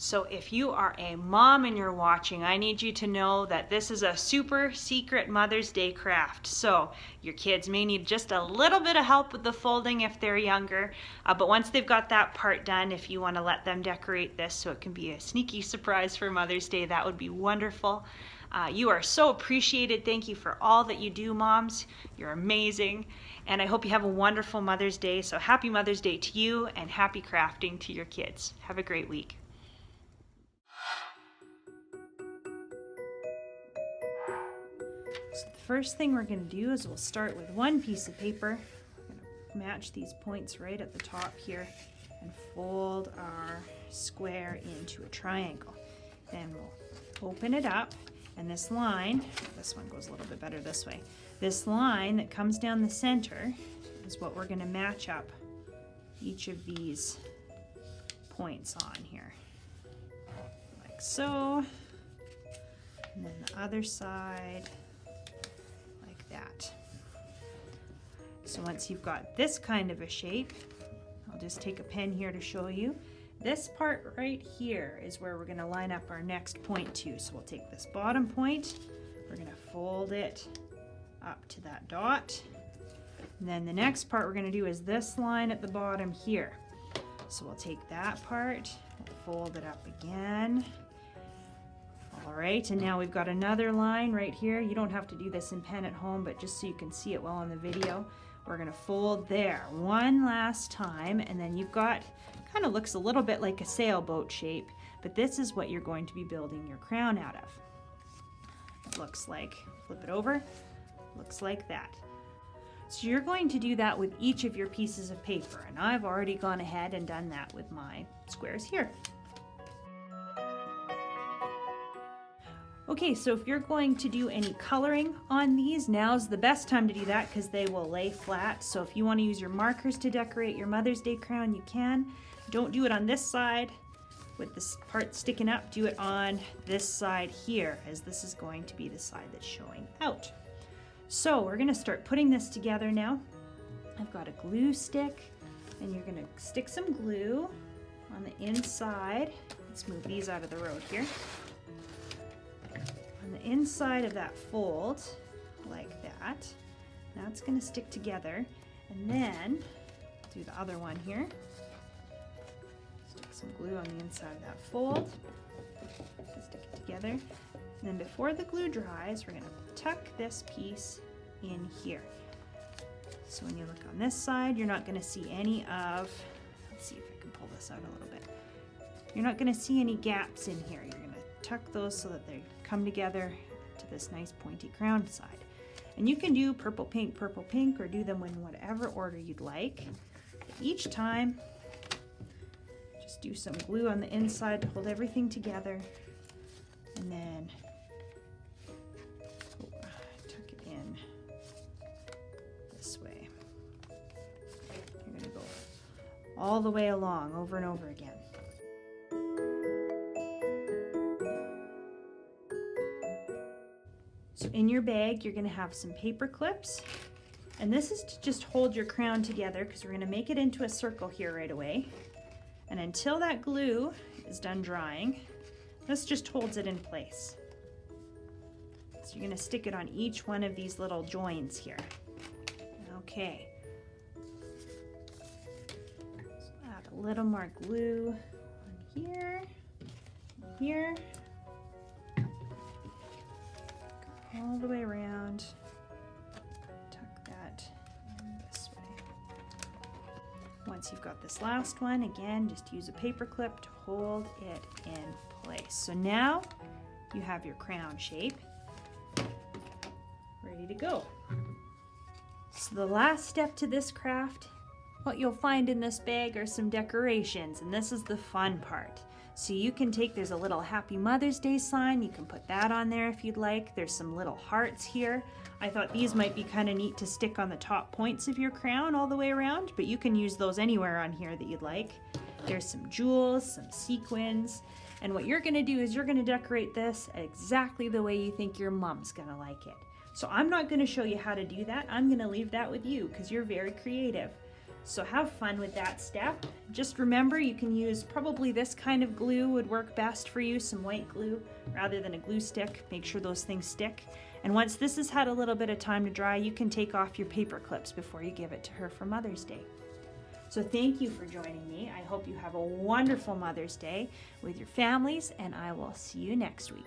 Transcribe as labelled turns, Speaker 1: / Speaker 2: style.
Speaker 1: So if you are a mom and you're watching, I need you to know that this is a super secret Mother's Day craft. So your kids may need just a little bit of help with the folding if they're younger, but once they've got that part done, if you want to let them decorate this so it can be a sneaky surprise for Mother's Day, that would be wonderful. You are so appreciated. Thank you for all that you do, moms. You're amazing. And I hope you have a wonderful Mother's Day. So happy Mother's Day to you and happy crafting to your kids. Have a great week. So the first thing we're going to do is we'll start with one piece of paper. We're going to match these points right at the top here and fold our square into a triangle. Then we'll open it up, and this line, this one goes a little bit better this way, this line that comes down the center is what we're going to match up each of these points on here, like so, and then the other side that. So once you've got this kind of a shape, I'll just take a pen here to show you. This part right here is where we're going to line up our next point to. So we'll take this bottom point, we're going to fold it up to that dot. And then the next part we're going to do is this line at the bottom here. So we'll take that part, we'll fold it up again. All right, and now we've got another line right here. You don't have to do this in pen at home, but just so you can see it well on the video, we're gonna fold there one last time, and then you've got, kind of looks a little bit like a sailboat shape, but this is what you're going to be building your crown out of. It looks like, flip it over, looks like that. So you're going to do that with each of your pieces of paper, and I've already gone ahead and done that with my squares here. Okay, so if you're going to do any coloring on these, now's the best time to do that because they will lay flat. So if you want to use your markers to decorate your Mother's Day crown, you can. Don't do it on this side with this part sticking up. Do it on this side here, as this is going to be the side that's showing out. So we're going to start putting this together now. I've got a glue stick, and you're going to stick some glue on the inside. Let's move these out of the road here. On the inside of that fold, like that. That's going to stick together, and then do the other one here. Stick some glue on the inside of that fold, stick it together, and then before the glue dries, we're going to tuck this piece in here. So when you look on this side, you're not going to see any of, let's see if I can pull this out a little bit. You're not going to see any gaps in here. You're going to tuck those so that they come together to this nice pointy crown side. And you can do purple, pink, or do them in whatever order you'd like. Each time, just do some glue on the inside to hold everything together, and then tuck it in this way. You're going to go all the way along, over and over again. So in your bag, you're going to have some paper clips, and this is to just hold your crown together because we're going to make it into a circle here right away. And until that glue is done drying, this just holds it in place. So you're going to stick it on each one of these little joins here. Okay. So add a little more glue on here, here. All the way around, tuck that in this way. Once you've got this last one, again, just use a paper clip to hold it in place. So now you have your crown shape ready to go. So the last step to this craft, what you'll find in this bag are some decorations, and this is the fun part. So you can take, there's a little Happy Mother's Day sign, you can put that on there if you'd like. There's some little hearts here. I thought these might be kind of neat to stick on the top points of your crown all the way around, but you can use those anywhere on here that you'd like. There's some jewels, some sequins, and what you're gonna do is you're gonna decorate this exactly the way you think your mom's gonna like it. So I'm not gonna show you how to do that. I'm gonna leave that with you because you're very creative. So have fun with that step. Just remember, you can use probably this kind of glue would work best for you, some white glue rather than a glue stick. Make sure those things stick. And once this has had a little bit of time to dry, you can take off your paper clips before you give it to her for Mother's Day. So thank you for joining me. I hope you have a wonderful Mother's Day with your families, and I will see you next week.